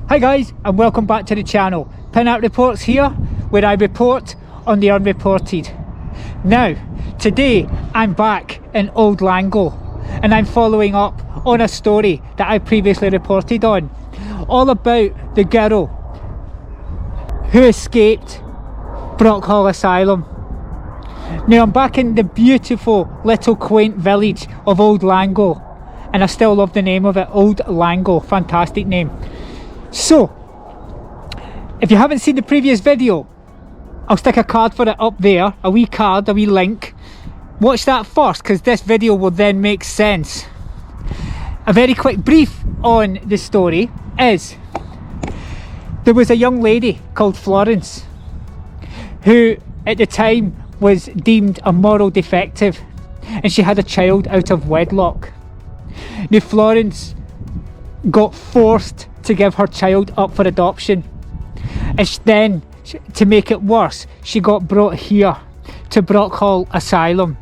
Hi guys, and welcome back to the channel. Pin-Out Reports here, where I report on the unreported. Now, today I'm back in Old Langho, and I'm following up on a story that I previously reported on, all about the girl who escaped Brockhall Asylum. Now I'm back in the beautiful little quaint village of Old Langho, and I still love the name of it, Old Langho, fantastic name. So, if you haven't seen the previous video, I'll stick a card for it up there, a wee card, a wee link. Watch that first, because this video will then make sense. A very quick brief on the story is, there was a young lady called Florence, who at the time was deemed a moral defective, and she had a child out of wedlock. Now Florence got forced to give her child up for adoption, and then, to make it worse, she got brought here to Brockhall Asylum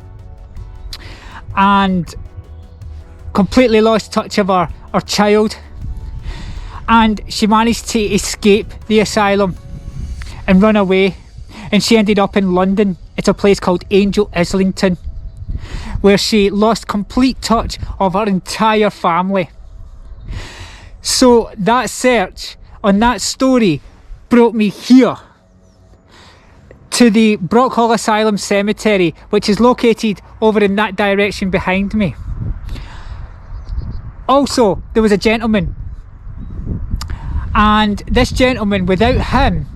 and completely lost touch of her child, and she managed to escape the asylum and run away, and she ended up in London at a place called Angel Islington, where she lost complete touch of her entire family. So that search on that story brought me here to the Brockhall Asylum Cemetery, which is located over in that direction behind me. Also, there was a gentleman, and this gentleman, without him,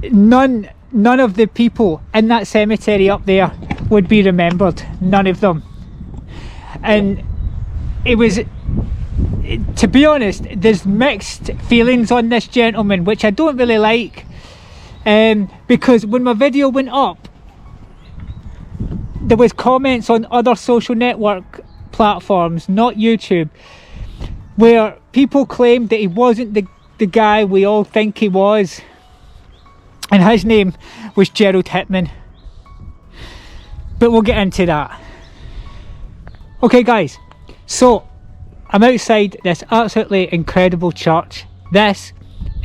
none of the people in that cemetery up there would be remembered, none of them. And it was, to be honest, there's mixed feelings on this gentleman, which I don't really like, because when my video went up, there was comments on other social network platforms, not YouTube, where people claimed that he wasn't the guy we all think he was, and his name was Gerald Hitman. But we'll get into that. Okay guys, so I'm outside this absolutely incredible church. This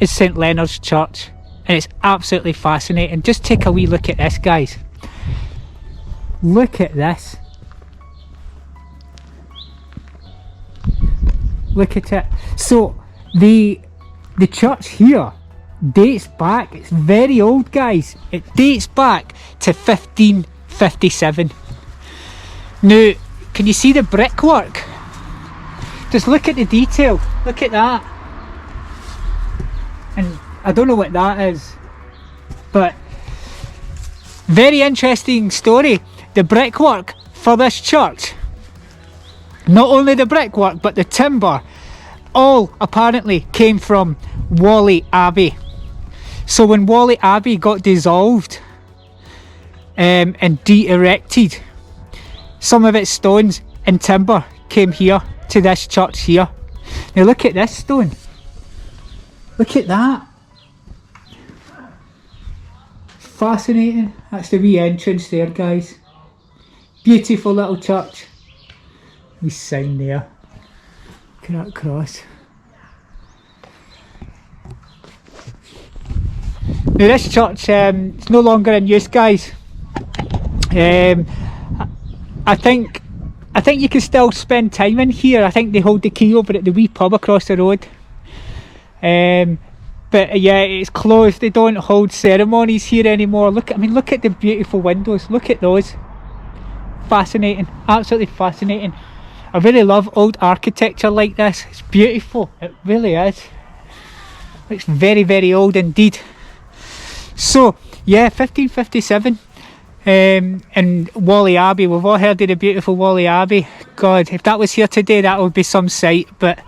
is St Leonard's Church, and it's absolutely fascinating. Just take a wee look at this, guys. Look at this. Look at it. So the church here dates back, it's very old, guys. It dates back to 1557. Now, can you see the brickwork? Just look at the detail, look at that. And I don't know what that is, but very interesting story. The brickwork for this church, not only the brickwork but the timber, all apparently came from Whalley Abbey. So when Whalley Abbey got dissolved and de-erected, some of its stones and timber came here to this church here. Now look at this stone, look at that, fascinating. That's the wee entrance there, guys. Beautiful little church. We sign there, look at that cross. Now this church, it's no longer in use, guys. I think you can still spend time in here. I think they hold the key over at the wee pub across the road. But yeah, it's closed. They don't hold ceremonies here anymore. Look at the beautiful windows. Look at those. Fascinating, absolutely fascinating. I really love old architecture like this. It's beautiful. It really is. Looks very, very old indeed. So yeah, 1557. And Whalley Abbey, we've all heard of the beautiful Whalley Abbey. God, if that was here today, that would be some sight. But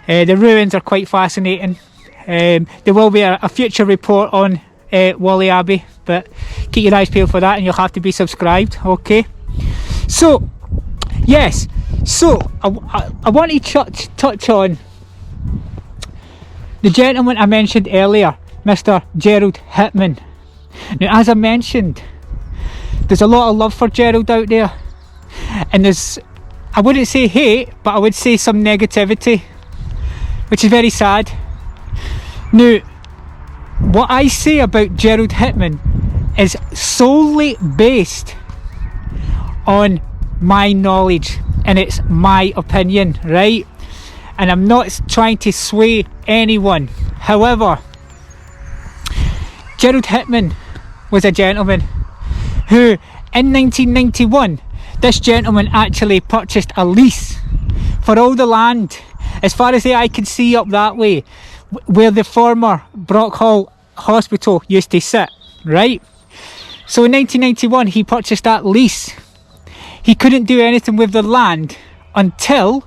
the ruins are quite fascinating. There will be a future report on Whalley Abbey, but keep your eyes peeled for that, and you'll have to be subscribed. Okay, so yes, so I want to touch on the gentleman I mentioned earlier, Mr. Gerald Hitman. Now, as I mentioned, there's a lot of love for Gerald out there, and there's, I wouldn't say hate, but I would say some negativity which is very sad. Now, what I say about Gerald Hitman is solely based on my knowledge, and it's my opinion, right? And I'm not trying to sway anyone. However, Gerald Hitman was a gentleman who, in 1991, this gentleman actually purchased a lease for all the land, as far as the eye can see up that way, where the former Brockhall Hospital used to sit, right? So in 1991 he purchased that lease. He couldn't do anything with the land until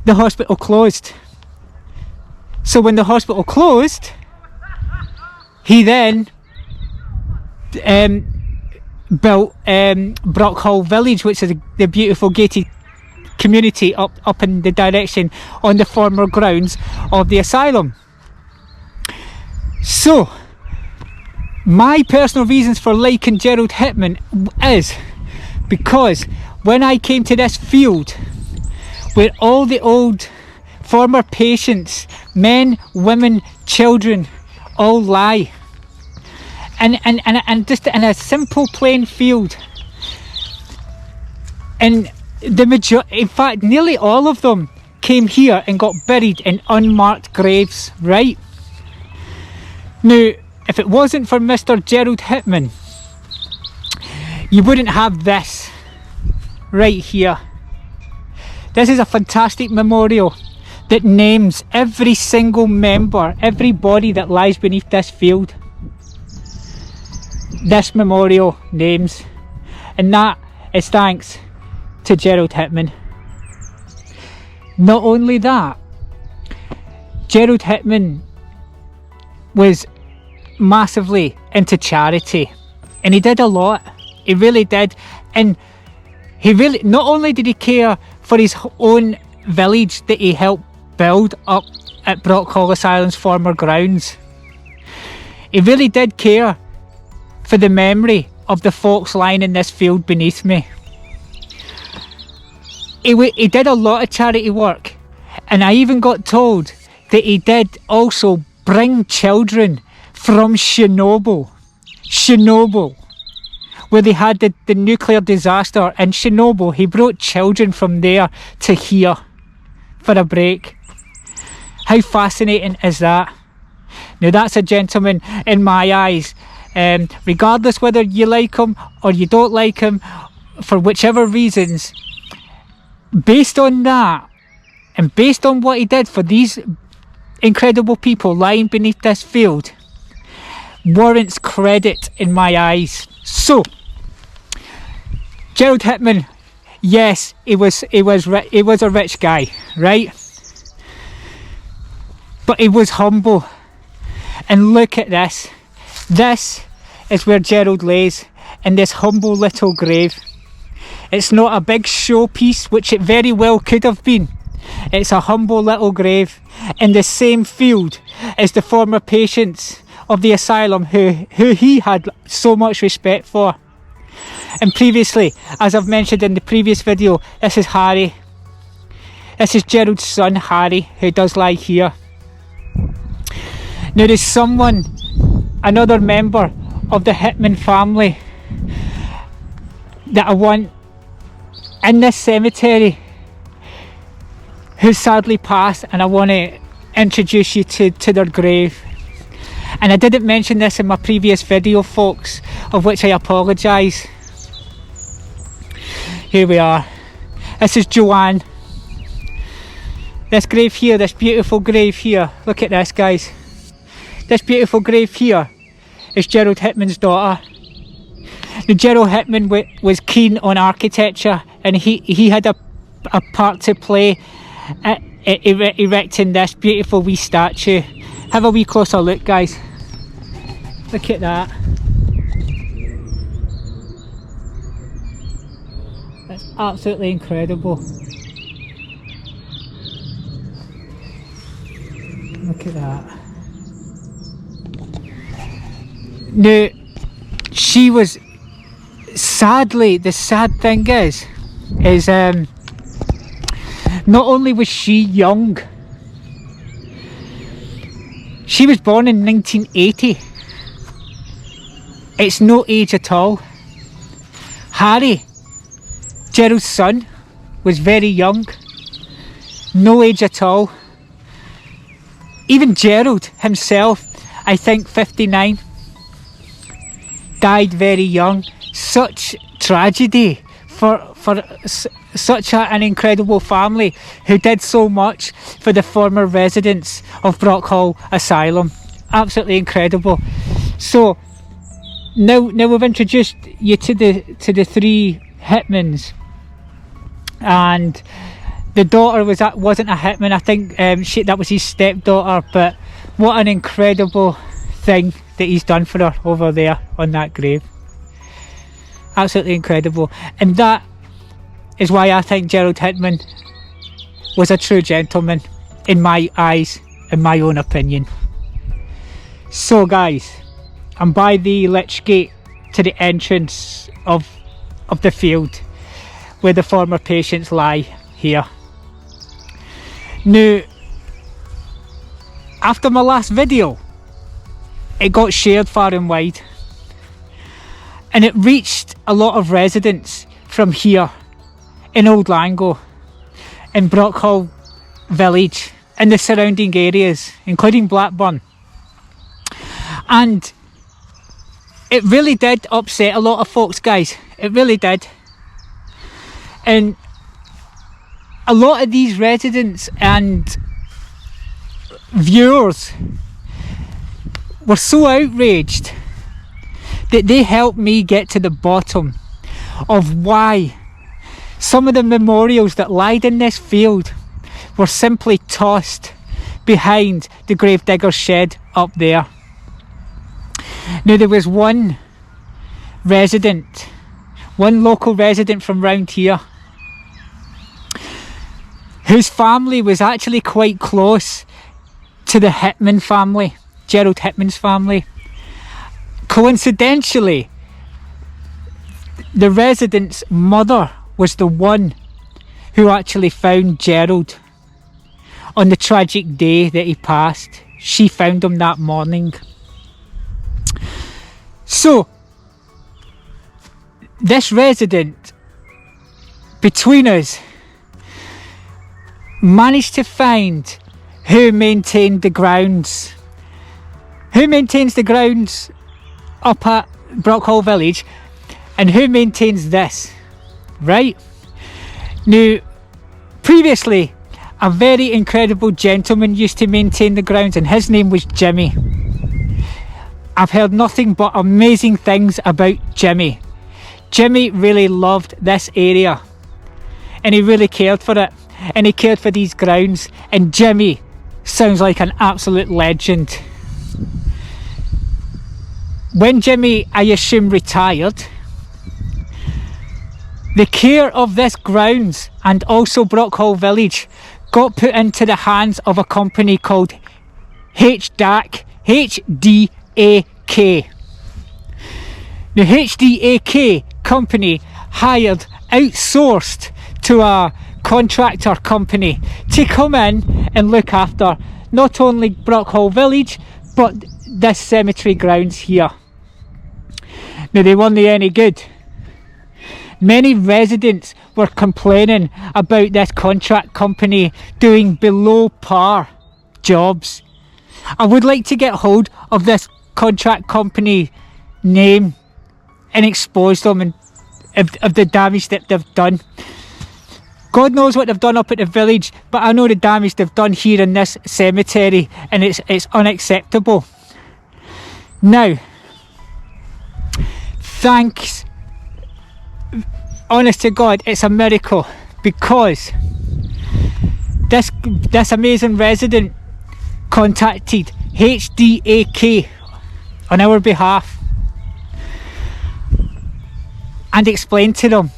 the hospital closed. So when the hospital closed, he then built Brockhall Village, which is the beautiful gated community up in the direction on the former grounds of the asylum. So my personal reasons for liking Gerald Hitman is because when I came to this field where all the old former patients, men, women, children, all lie, and just in a simple plain field, and in fact nearly all of them came here and got buried in unmarked graves, right? Now, if it wasn't for Mr. Gerald Hitman, you wouldn't have this right here. This is a fantastic memorial that names every single member, every body that lies beneath this field. This memorial names, and that is thanks to Gerald Hitman. Not only that, Gerald Hitman was massively into charity, and he did a lot. He really did. And he really, not only did he care for his own village that he helped build up at Brockhall Asylum's former grounds, he really did care for the memory of the folks lying in this field beneath me. He did a lot of charity work, and I even got told that he did also bring children from Chernobyl, where they had the nuclear disaster in Chernobyl. He brought children from there to here for a break. How fascinating is that? Now that's a gentleman in my eyes, regardless whether you like him or you don't like him, for whichever reasons. Based on that, and based on what he did for these incredible people lying beneath this field, warrants credit in my eyes. So, Gerald Hitman, yes, he was a rich guy, right? But he was humble. And look at this. This is where Gerald lays, in this humble little grave. It's not a big showpiece, which it very well could have been. It's a humble little grave in the same field as the former patients of the asylum who he had so much respect for. And previously, as I've mentioned in the previous video, this is Harry. This is Gerald's son, Harry, who does lie here. Now there's another member of the Hitman family that I want in this cemetery who sadly passed, and I want to introduce you to their grave. And I didn't mention this in my previous video, folks, of which I apologise. Here we are. This is Joanne. This grave here, this beautiful grave here, look at this, guys. This beautiful grave here is Gerald Hitman's daughter. Now, Gerald Hitman was keen on architecture, and he had a part to play at erecting this beautiful wee statue. Have a wee closer look, guys. Look at that. That's absolutely incredible. Look at that. Now, she was, sadly, the sad thing is not only was she young, She was born in 1980. It's no age at all. Harry, Gerald's son, was very young. No age at all. Even Gerald himself, I think 59, died very young. Such tragedy for such an incredible family who did so much for the former residents of Brockhall Asylum. Absolutely incredible. So now we've introduced you to the three Hitmans, and the daughter wasn't a Hitman. I think that was his stepdaughter. But what an incredible thing that he's done for her over there on that grave. Absolutely incredible. And that is why I think Gerald Hitman was a true gentleman in my eyes, in my own opinion. So guys, I'm by the lich gate to the entrance of the field where the former patients lie here. Now, after my last video, it got shared far and wide, and it reached a lot of residents from here in Old Langho, in Brockhall village, and the surrounding areas, including Blackburn. And it really did upset a lot of folks, guys. It really did. And a lot of these residents and viewers were so outraged that they helped me get to the bottom of why some of the memorials that lied in this field were simply tossed behind the gravedigger's shed up there. Now, there was one local resident from round here, whose family was actually quite close to the Hitman family, Gerald Hitman's family. Coincidentally, the resident's mother was the one who actually found Gerald on the tragic day that he passed. She found him that morning. So, this resident, between us, managed to find who maintained the grounds. Who maintains the grounds up at Brockhall village, and who maintains this, right? Now, previously, a very incredible gentleman used to maintain the grounds, and his name was Jimmy. I've heard nothing but amazing things about Jimmy. Jimmy really loved this area, and he really cared for it, and he cared for these grounds, and Jimmy sounds like an absolute legend. When Jimmy, I assume, retired, the care of this grounds and also Brockhall village got put into the hands of a company called HDAK. The HDAK company outsourced to a contractor company to come in and look after not only Brockhall village but this cemetery grounds here. Now, they weren't any good. Many residents were complaining about this contract company doing below par jobs. I would like to get hold of this contract company name and expose them and of the damage that they've done. God knows what they've done up at the village, but I know the damage they've done here in this cemetery, and it's unacceptable. Now, thanks, honest to God, it's a miracle, because this amazing resident contacted HDAK on our behalf and explained to them,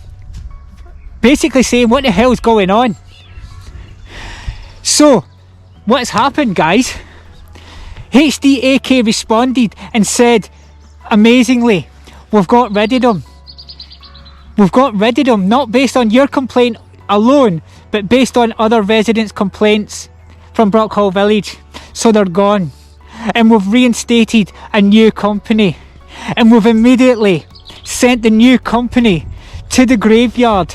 basically saying, what the hell's going on? So, what's happened, guys? HDAK responded and said, amazingly, we've got rid of them. We've got rid of them, not based on your complaint alone, but based on other residents' complaints from Brockhall village. So they're gone. and we've reinstated a new company, and we've immediately sent the new company to the graveyard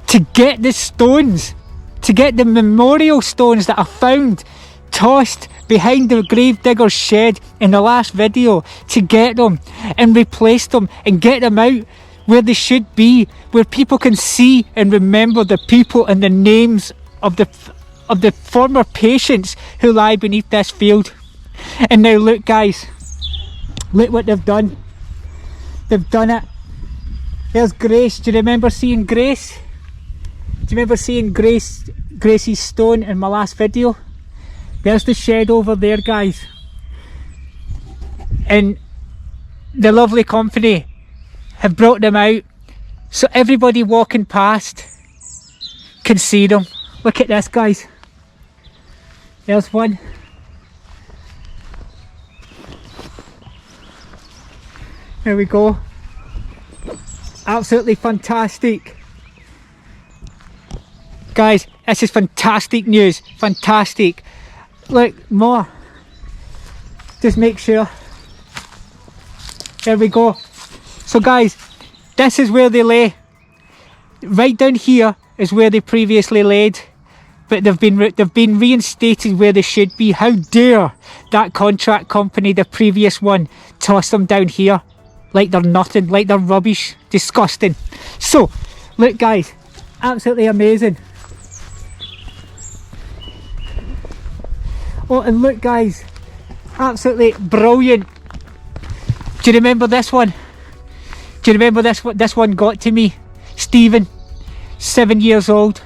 to get the stones, to get the memorial stones that are found tossed behind the gravedigger's shed in the last video, to get them and replace them and get them out where they should be, where people can see and remember the people and the names of the former patients who lie beneath this field. And now look guys, look what they've done. They've done it. There's Grace. Do you remember seeing Grace? Do you remember seeing Grace's stone in my last video? There's the shed over there guys. And the lovely company have brought them out so everybody walking past can see them. Look at this guys. There's one. There we go. Absolutely fantastic. Guys, this is fantastic news. Fantastic. Look, more. Just make sure. There we go. So guys, this is where they lay. Right down here is where they previously laid, but they've been reinstated where they should be. How dare that contract company, the previous one, toss them down here like they're nothing, like they're rubbish. Disgusting. So look guys, absolutely amazing. Oh, and look guys, absolutely brilliant. Do you remember this one? Do you remember this one got to me? Stephen, 7 years old.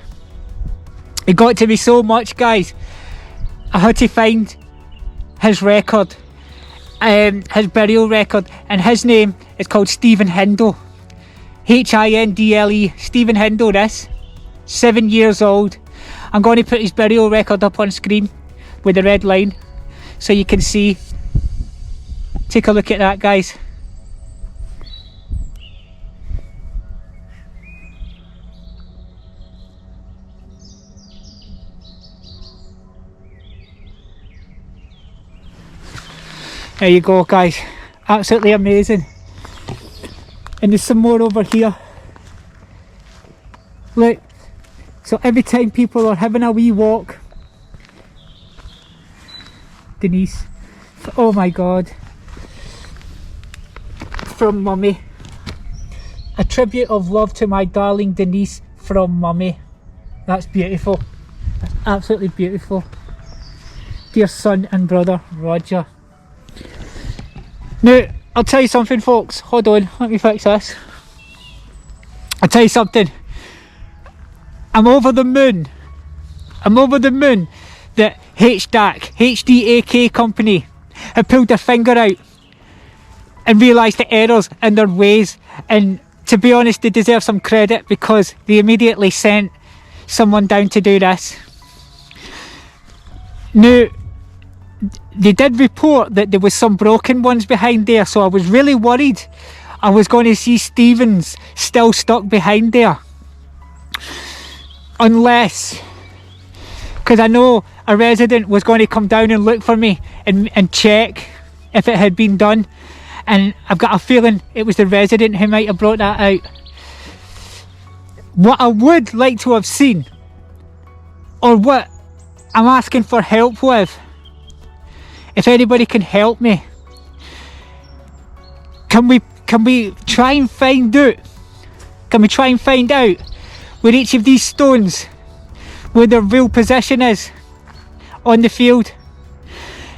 It got to me so much guys, I had to find his record, his burial record, and his name is called Stephen Hindle. Hindle, Stephen Hindle this. 7 years old. I'm going to put his burial record up on screen with the red line so you can see. Take a look at that guys. There you go guys, absolutely amazing. And there's some more over here. Look, so every time people are having a wee walk, Denise, oh my god, from Mummy, a tribute of love to my darling Denise from Mummy. That's beautiful, that's absolutely beautiful. Dear son and brother Roger. Now, I'll tell you something folks, hold on, let me fix this. I'll tell you something, I'm over the moon that HDAK company have pulled their finger out and realised the errors in their ways, and to be honest they deserve some credit because they immediately sent someone down to do this. Now, they did report that there was some broken ones behind there, so I was really worried I was going to see Stevens still stuck behind there. Unless, because I know a resident was going to come down and look for me and check if it had been done, and I've got a feeling it was the resident who might have brought that out. What I would like to have seen, or what I'm asking for help with, if anybody can help me, can we try and find out? Can we try and find out where each of these stones, where their real position is on the field?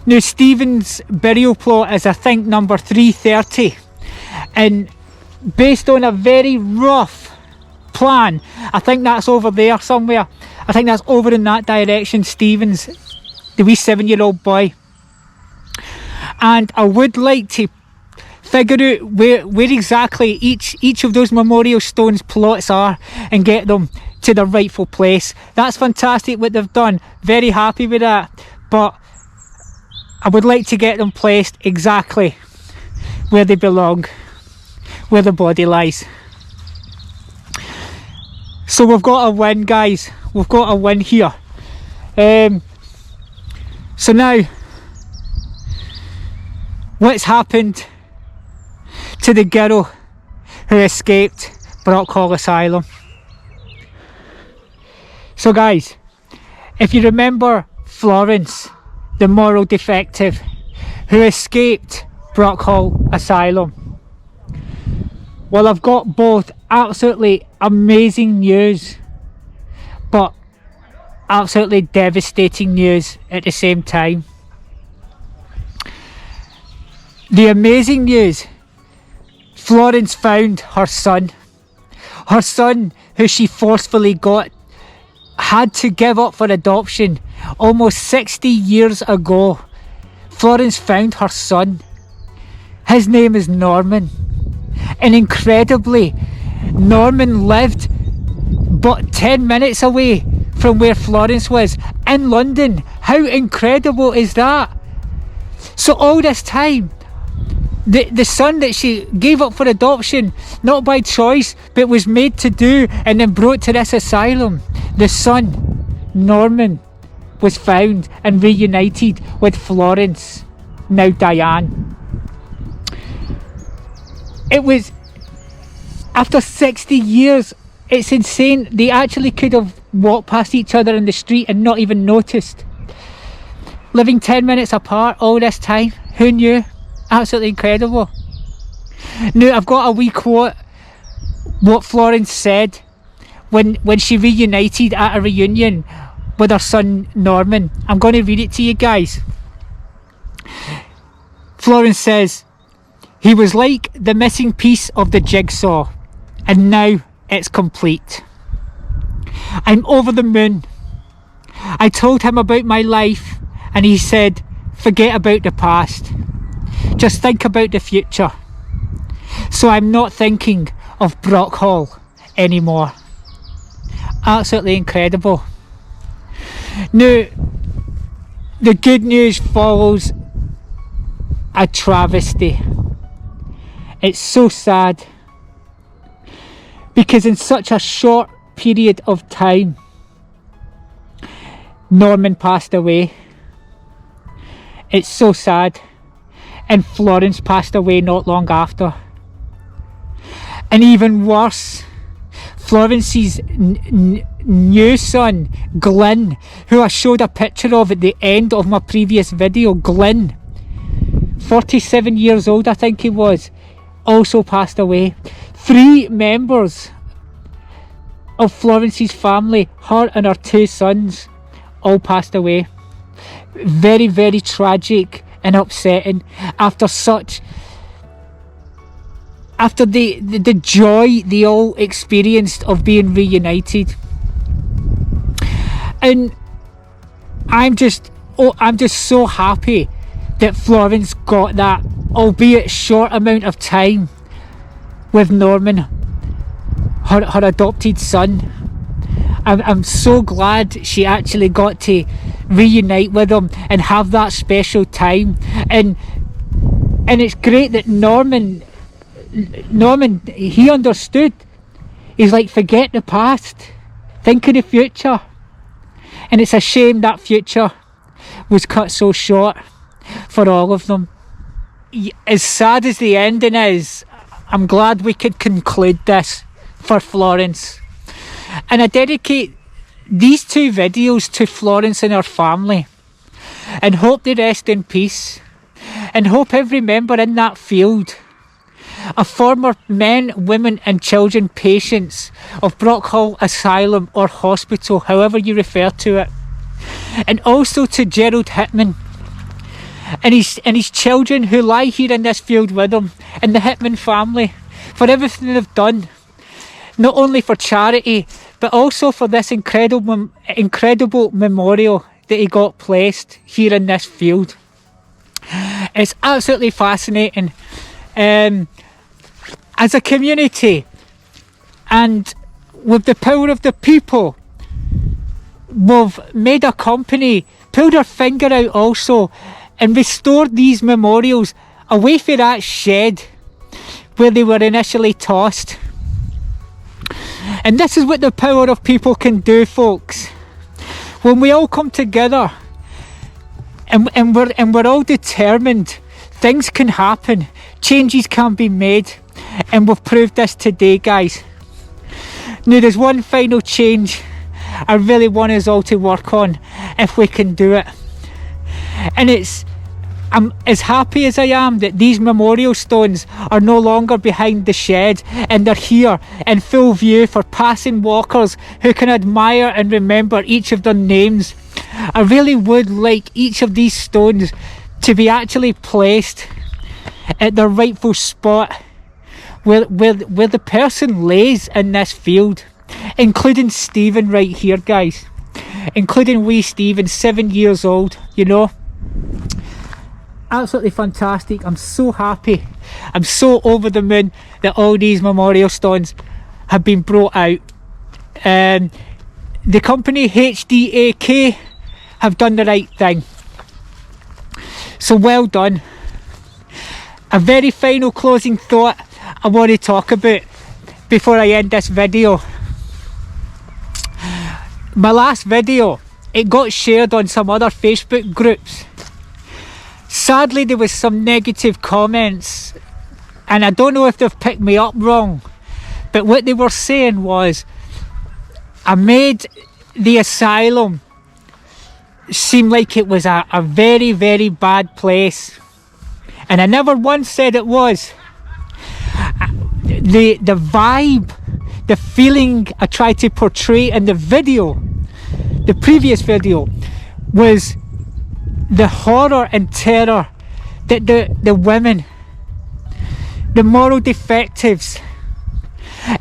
Now, Stephen's burial plot is, I think, number 330, and based on a very rough plan, I think that's over there somewhere. I think that's over in that direction, Stephen's, the wee 7-year-old boy. And I would like to figure out where exactly each of those memorial stones plots are and get them to their rightful place. That's fantastic what they've done, very happy with that, but I would like to get them placed exactly where they belong, where the body lies. So we've got a win guys, we've got a win here. So now what's happened to the girl who escaped Brockhall Asylum. So guys, if you remember Florence, the moral defective who escaped Brockhall Asylum, well, I've got both absolutely amazing news but absolutely devastating news at the same time. The amazing news: Florence found her son who she forcefully had to give up for adoption almost 60 years ago. Florence found her son. His name is Norman, and incredibly, Norman lived but 10 minutes away from where Florence was, in London. How incredible is that? So all this time, the son that she gave up for adoption, not by choice, but was made to do and then brought to this asylum, the son, Norman, was found and reunited with Florence, now Diane. It was after 60 years. It's insane. They actually could have walked past each other in the street and not even noticed. Living 10 minutes apart all this time. Who knew? Absolutely incredible. Now, I've got a wee quote, what Florence said when she reunited at a reunion with her son Norman. I'm going to read it to you guys. Florence says, "He was like the missing piece of the jigsaw, and now it's complete. I'm over the moon. I told him about my life and he said, forget about the past. Just think about the future. So I'm not thinking of Brockhall anymore." Absolutely incredible. Now, the good news follows a travesty. It's so sad, because in such a short period of time, Norman passed away. It's so sad. And Florence passed away not long after. And even worse, Florence's new son, Glyn, who I showed a picture of at the end of my previous video, Glyn, 47 years old I think he was, also passed away. 3 members of Florence's family, her and her 2 sons, all passed away. Very, very tragic and upsetting after the joy they all experienced of being reunited. And I'm just so happy that Florence got that, albeit short amount of time, with Norman, her adopted son. I'm so glad she actually got to reunite with him and have that special time. And it's great that Norman, he understood. He's like, forget the past, think of the future. And it's a shame that future was cut so short for all of them. As sad as the ending is, I'm glad we could conclude this for Florence. And I dedicate these 2 videos to Florence and her family, and hope they rest in peace, and hope every member in that field, a former men, women and children patients of Brockhall Asylum or Hospital, however you refer to it, and also to Gerald Hitman and his children who lie here in this field with him, and the Hitman family, for everything they've done, not only for charity but also for this incredible memorial that he got placed here in this field. It's absolutely fascinating. As a community, and with the power of the people, we've made a company, pulled our finger out also, and restored these memorials away from that shed where they were initially tossed. And this is what the power of people can do, folks. When we all come together and we're all determined things can happen, changes can be made, and we've proved this today, guys. Now there's one final change I really want us all to work on, if we can do it, and I'm as happy as I am that these memorial stones are no longer behind the shed and they're here in full view for passing walkers who can admire and remember each of their names. I really would like each of these stones to be actually placed at their rightful spot where the person lays in this field, including Stephen right here, guys, including wee Stephen, 7 years old, you know. Absolutely fantastic. I'm so happy. I'm so over the moon that all these memorial stones have been brought out. The company HDAK have done the right thing. So well done. A very final closing thought I want to talk about before I end this video. My last video, it got shared on some other Facebook groups. Sadly, there was some negative comments, and I don't know if they've picked me up wrong, but what they were saying was I made the asylum seem like it was a very, very bad place, and I never once said it was. The vibe, the feeling I tried to portray in the video, the previous video, was the horror and terror that the women, the moral defectives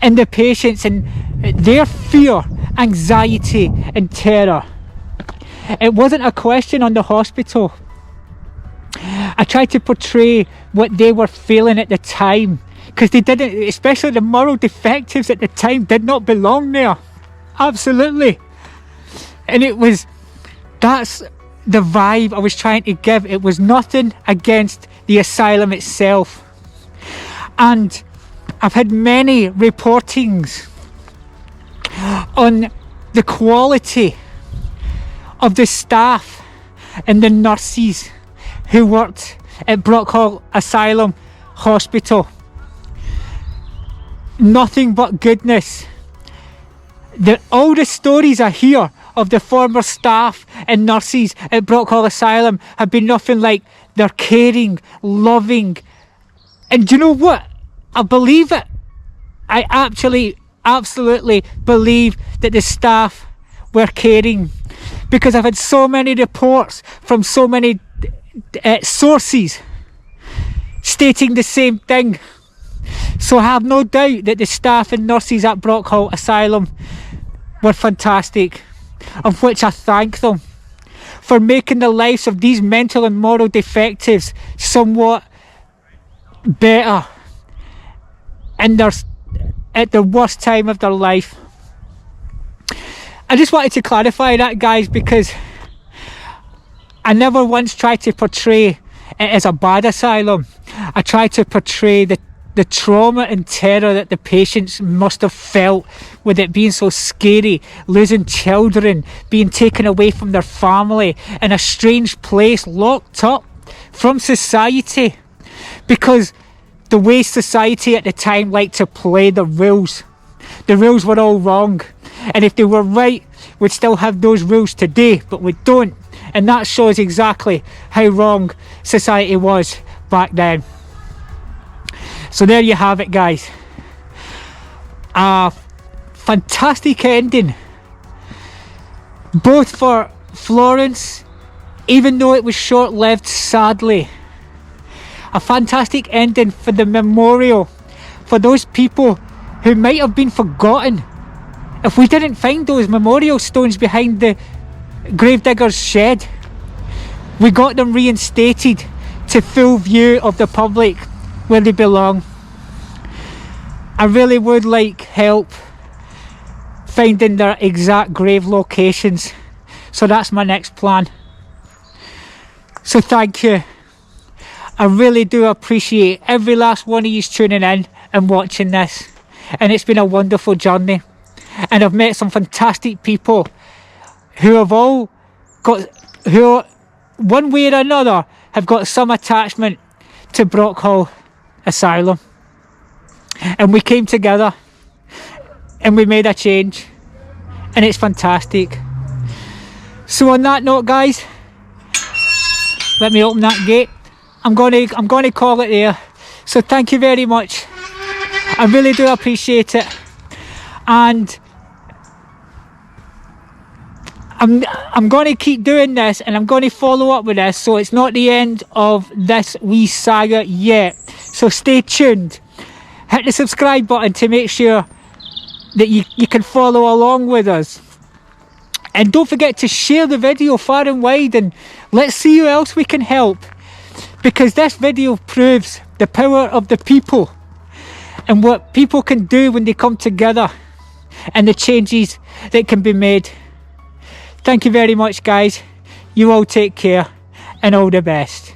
and the patients, and their fear, anxiety and terror. It wasn't a question on the hospital. I tried to portray what they were feeling at the time, because they didn't, especially the moral defectives at the time, did not belong there. Absolutely. And that's the vibe I was trying to give. It was nothing against the asylum itself. And I've had many reportings on the quality of the staff and the nurses who worked at Brockhall Asylum Hospital. Nothing but goodness. All the stories I hear of the former staff and nurses at Brockhall Asylum have been nothing like their caring, loving, and do you know what? I believe it. I actually absolutely believe that the staff were caring, because I've had so many reports from so many sources stating the same thing. So I have no doubt that the staff and nurses at Brockhall Asylum were fantastic, of which I thank them for making the lives of these mental and moral defectives somewhat better at the worst time of their life. I just wanted to clarify that, guys, because I never once tried to portray it as a bad asylum. I tried to portray the trauma and terror that the patients must have felt with it being so scary, losing children, being taken away from their family in a strange place, locked up from society, because the way society at the time liked to play the rules were all wrong, and if they were right, we'd still have those rules today, but we don't, and that shows exactly how wrong society was back then. So there you have it, guys. A fantastic ending, both for Florence, even though it was short-lived, sadly. A fantastic ending for the memorial, for those people who might have been forgotten. If we didn't find those memorial stones behind the gravedigger's shed, we got them reinstated to full view of the public where they belong. I really would like help finding their exact grave locations, so that's my next plan. So thank you. I really do appreciate every last one of you tuning in and watching this, and it's been a wonderful journey, and I've met some fantastic people who have all got, who one way or another have got some attachment to Brockhall Asylum, and we came together and we made a change, and it's fantastic. So on that note, guys, let me open that gate. I'm gonna call it there. So thank you very much. I really do appreciate it, and I'm going to keep doing this, and I'm going to follow up with this, so it's not the end of this wee saga yet. So stay tuned. Hit the subscribe button to make sure that you can follow along with us. And don't forget to share the video far and wide, and let's see who else we can help. Because this video proves the power of the people and what people can do when they come together, and the changes that can be made. Thank you very much, guys. You all take care, and all the best.